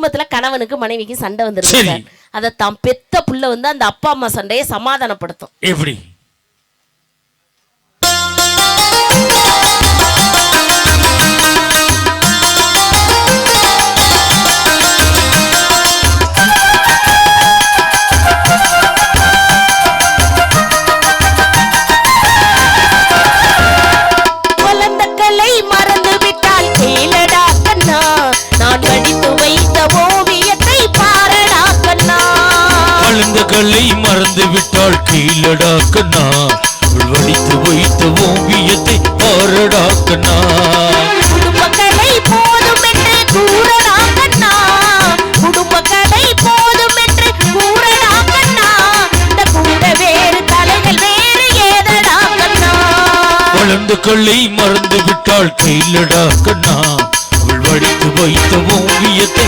குடும்பத்துல கணவனுக்கு மனைவிக்கு சண்டை வந்துருக்கு. அதை தான் பெத்த புள்ள வந்து அந்த அப்பா அம்மா சண்டையை சமாதானப்படுத்தும். எப்படி? மறந்து விட்டால் கீழடா கண்ணா, வடித்து வைத்த ஓவியத்தை பாரடா கண்ணா. குடும்பக்கலை போதும் என்று கூறடா கண்ணா, குடும்பக்கலை போதும் என்று கூறடா கண்ணா, இந்த கூட வேறு தலைகள் வேறு ஏதடா கண்ணா. வளர்ந்த கல்லை மறந்து விட்டால் கீழடா கண்ணா, வடித்து வைத்த ஓவியத்தை